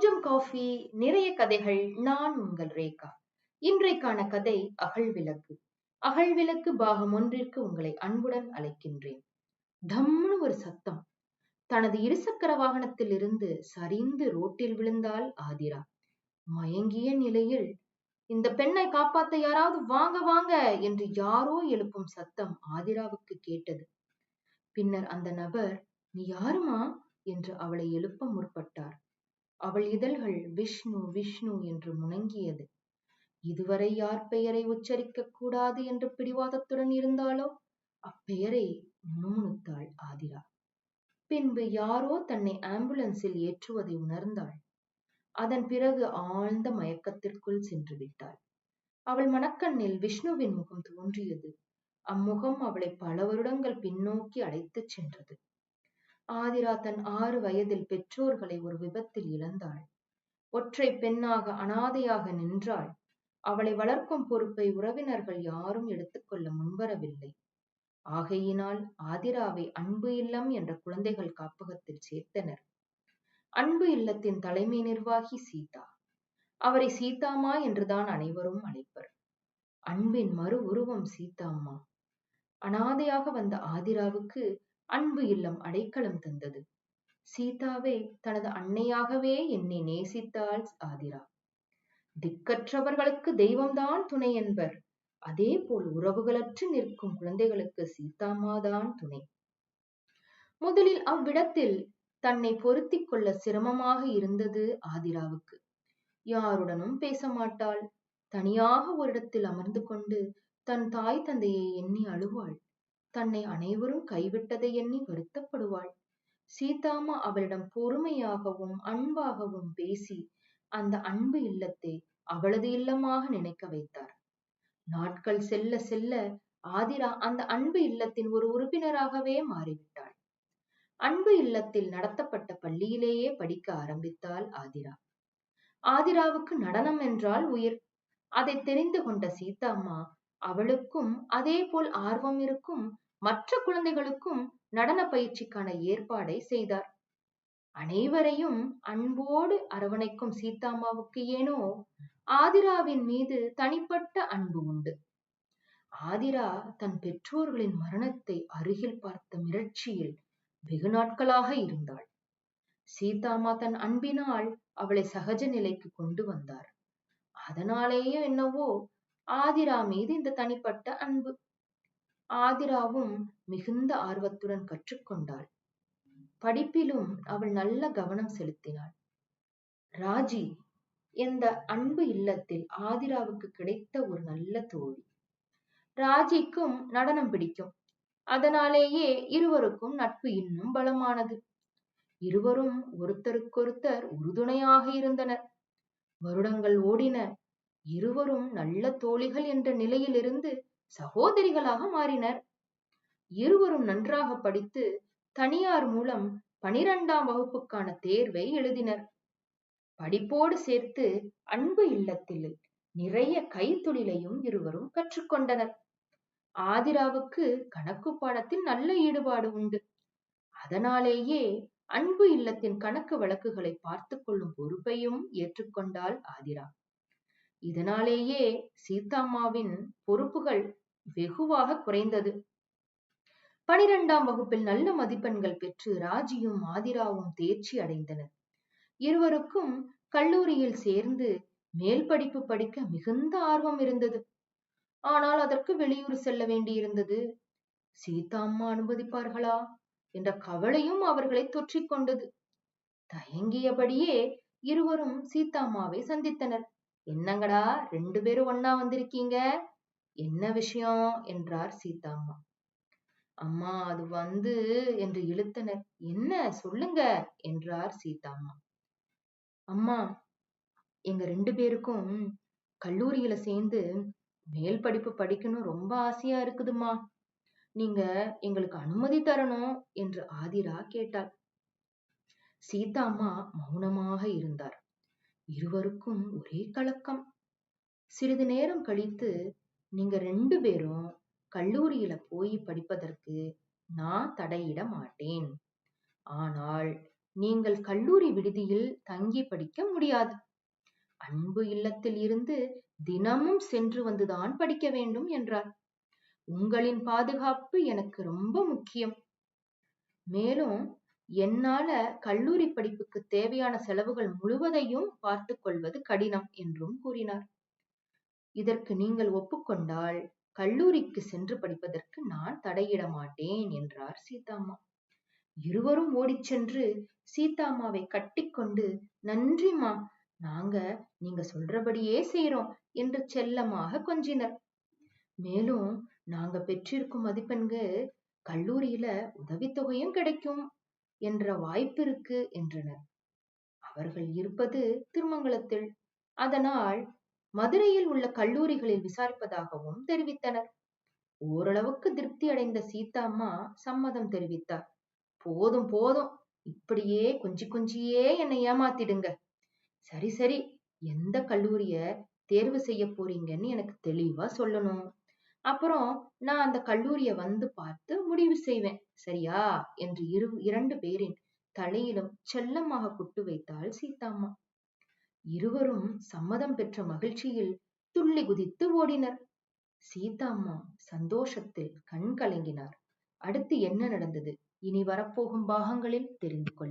கொஞ்சம் காஃபி, நிறைய கதைகள். நான் உங்கள் ரேகா. இன்றைக்கான கதை அகழ்விளக்கு. அகழ்விளக்கு பாகம் 1ற்கு உங்களை அன்புடன் அழைக்கின்றேன். தம்னு ஒரு சத்தம். தனது இருசக்கர வாகனத்தில் இருந்து சரிந்து ரோட்டில் விழுந்தாள் ஆதிரா. மயங்கிய நிலையில், இந்த பெண்ணை காப்பாத்த யாராவது வாங்க வாங்க என்று யாரோ எழுப்பும் சத்தம் ஆதிராவுக்கு கேட்டது. பின்னர் அந்த நபர், நீ யாருமா என்று அவளை எழுப்ப முற்பட்டார். அவள் இதழ்கள் விஷ்ணு விஷ்ணு என்று முணங்கியது. இதுவரை யார் பெயரை உச்சரிக்க கூடாது என்று பிடிவாதத்துடன் இருந்தாலோ அப்பெயரை முணுமுணுத்தாள் ஆதிரா. பின்பு யாரோ தன்னை ஆம்புலன்ஸில் ஏற்றுவதை உணர்ந்தாள். அதன் பிறகு ஆழ்ந்த மயக்கத்திற்குள் சென்று விட்டாள். அவள் மனக்கண்ணில் விஷ்ணுவின் முகம் தோன்றியது. அம்முகம் அவளை பல வருடங்கள் பின்னோக்கி அழைத்துச் சென்றது. ஆதிரா தன் 6 வயதில் பெற்றோர்களை ஒரு விபத்தில் இழந்தாள். ஒற்றை பெண்ணாக அனாதையாக நின்றாள். அவளை வளர்க்கும் பொறுப்பை உறவினர்கள் யாரும் எடுத்துக்கொள்ள முன்வரவில்லை. ஆகையினால் ஆதிராவை அன்பு இல்லம் என்ற குழந்தைகள் காப்பகத்தில் சேர்த்தனர். அன்பு இல்லத்தின் தலைமை நிர்வாகி சீதா. அவரை சீதாம்மா என்றுதான் அனைவரும் அழைப்பர். அன்பின் மறு உருவம் சீதாம்மா. அனாதையாக வந்த ஆதிராவுக்கு அன்பு இல்லம் அடைக்கலம் தந்தது. சீதாவை தனது அன்னையாகவே எண்ணி நேசித்தாள் ஆதிரா. திக்கற்றவர்களுக்கு தெய்வம்தான் துணை என்பர். அதே போல் உறவுகளற்று நிற்கும் குழந்தைகளுக்கு சீதாம்மாதான் துணை. முதலில் அவ்விடத்தில் தன்னை பொருத்திக் கொள்ள சிரமமாக இருந்தது ஆதிராவுக்கு. யாருடனும் பேச மாட்டாள். தனியாக ஒரு இடத்தில் அமர்ந்து கொண்டு தன் தாய் தந்தையை எண்ணி அழுவாள். தன்னை அனைவரும் கைவிட்டதை எண்ணி வருத்தப்படுவாள். சீதாம்மா அவளிடம் பொறுமையாகவும் அன்பாகவும் பேசி அந்த அன்பு இல்லத்தை அவளது இல்லமாக நினைக்க வைத்தார். நாட்கள் செல்ல செல்ல ஆதிரா அந்த அன்பு இல்லத்தின் ஒரு உறுப்பினராகவே மாறிவிட்டாள். அன்பு இல்லத்தில் நடத்தப்பட்ட பள்ளியிலேயே படிக்க ஆரம்பித்தாள் ஆதிரா. ஆதிராவுக்கு நடனம் என்றால் உயிர். அதை தெரிந்து கொண்ட சீதாம்மா அவளுக்கும் அதே போல் ஆர்வம் இருக்கும் மற்ற குழந்தைகளுக்கும் நடன பயிற்சிக்கான ஏற்பாடை செய்தார். அனைவரையும் அன்போடு அரவணைக்கும் சீதாம்மாவுக்கு ஏனோ ஆதிராவின் மீது தனிப்பட்ட அன்பு உண்டு. ஆதிரா தன் பெற்றோர்களின் மரணத்தை அருகில் பார்த்த மிரட்சியில் வெகு நாட்களாக இருந்தாள். சீதாம்மா தன் அன்பினால் அவளை சகஜ நிலைக்கு கொண்டு வந்தார். அதனாலேயே என்னவோ ஆதிரா மீது இந்த தனிப்பட்ட அன்பு. ஆதிராவும் மிகுந்த ஆர்வத்துடன் கற்றுக்கொண்டாள். படிப்பிலும் அவள் நல்ல கவனம் செலுத்தினாள். ராஜி என்ற அன்பு இல்லத்தில் ஆதிராவுக்கு கிடைத்த ஒரு நல்ல தோழி. ராஜிக்கும் நடனம் பிடிக்கும். அதனாலேயே இருவருக்கும் நட்பு இன்னும் பலமானது. இருவரும் ஒருத்தருக்கொருத்தர் உறுதுணையாக இருந்தனர். வருடங்கள் ஓடின. இருவரும் நல்ல தோழிகள் என்ற நிலையிலிருந்து சகோதரிகளாக மாறினர். இருவரும் நன்றாக படித்து தனியார் மூலம் 12ஆம் வகுப்புக்கான தேர்வை எழுதினர். படிப்போடு சேர்த்து அன்பு இல்லத்தில் நிறைய கைத்தொழிலையும் இருவரும் கற்றுக்கொண்டனர். ஆதிராவுக்கு கணக்கு பாடத்தில் நல்ல ஈடுபாடு உண்டு. அதனாலேயே அன்பு இல்லத்தின் கணக்கு வழக்குகளை பார்த்து கொள்ளும் பொறுப்பையும் ஏற்றுக்கொண்டாள் ஆதிரா. இதனாலேயே சீதாம்மாவின் பொறுப்புகள் வெகுவாக குறைந்தது. 12ஆம் வகுப்பில் நல்ல மதிப்பெண்கள் பெற்று ராஜியும் ஆதிராவும் தேர்ச்சி அடைந்தனர். இருவருக்கும் கல்லூரியில் சேர்ந்து மேல் படிப்பு படிக்க மிகுந்த ஆர்வம் இருந்தது. ஆனால் அதற்கு வெளியூர் செல்ல வேண்டியிருந்தது. சீதாம்மா அனுமதிப்பார்களா என்ற கவலையும் அவர்களை தொற்றிக் கொண்டது. தயங்கியபடியே இருவரும் சீதாம்மாவை சந்தித்தனர். என்னங்கடா 2 பேரும் ஒன்னா வந்திருக்கீங்க, என்ன விஷயம் என்றார் சீதாம்மா. அம்மா அது என்று இழுத்தனர். என்ன சொல்லுங்க என்றார் சீதாம்மா. அம்மா, எங்க 2 பேருக்கும் கல்லூரியில சேர்ந்து மேல் படிப்பு படிக்கணும் ரொம்ப ஆசையா இருக்குதுமா. நீங்க எங்களுக்கு அனுமதி தரணும் என்று ஆதிரா கேட்டாள். சீதாம்மா மௌனமாக இருந்தார். இருவருக்கும் ஒரே கலக்கம். சிறிது நேரம் கழித்து, நீங்க 2 பேரும் கல்லூரியில போய் படிப்பதற்கு நான் தடையிட மாட்டேன். ஆனால் நீங்கள் கல்லூரி விடுதியில் தங்கி படிக்க முடியாது. அன்பு இல்லத்தில் இருந்து தினமும் சென்று வந்துதான் படிக்க வேண்டும் என்றார். உங்களின் பாதுகாப்பு எனக்கு ரொம்ப முக்கியம். மேலும் என்னால கல்லூரி படிப்புக்கு தேவையான செலவுகள் முழுவதையும் பார்த்துக் கொள்வது கடினம் என்றும் கூறினார். இதற்கு நீங்கள் ஒப்புக்கொண்டால் கல்லூரிக்கு சென்று படிப்பதற்கு நான் தடையிட மாட்டேன் என்றார் சீதாம்மா. இருவரும் ஓடிச் சென்று சீதாம்மாவை கட்டிக்கொண்டு, நன்றிம்மா, நாங்க நீங்க சொல்றபடியே செய்றோம் என்று செல்லமாக கொஞ்சினர். மேலும் நாங்க பெற்றிருக்கும் மதிப்பெண்கள் கல்லூரியில உதவித்தொகையும் கிடைக்கும் என்ற வாய்ப்பு இருக்கு என்றனர். அவர்கள் இருப்பது திருமங்கலத்தில். அதனால் மதுரையில் உள்ள கல்லூரிகளில் விசாரிப்பதாகவும் தெரிவித்தனர். ஓரளவுக்கு திருப்தி அடைந்த சீதாம்மா சம்மதம் தெரிவித்தார். போதும் போதும், இப்படியே கொஞ்சி கொஞ்சியே என்னை ஏமாத்திடுங்க. சரி சரி, எந்த கல்லூரிய தேர்வு செய்ய போறீங்கன்னு எனக்கு தெளிவா சொல்லணும். அப்புறம் நான் அந்த கல்லூரிய வந்து பார்த்து முடிவு செய்வேன், சரியா என்று இரண்டு பேரின் தலையிலும் செல்லமாக குட்டு வைத்தாள் சீதாம்மா. இருவரும் சம்மதம் பெற்ற மகிழ்ச்சியில் துள்ளி குதித்து ஓடினர். சீதாம்மா சந்தோஷத்தில் கண் கலங்கினார். அடுத்து என்ன நடந்தது இனி வரப்போகும் பாகங்களில் தெரிந்து கொள்ள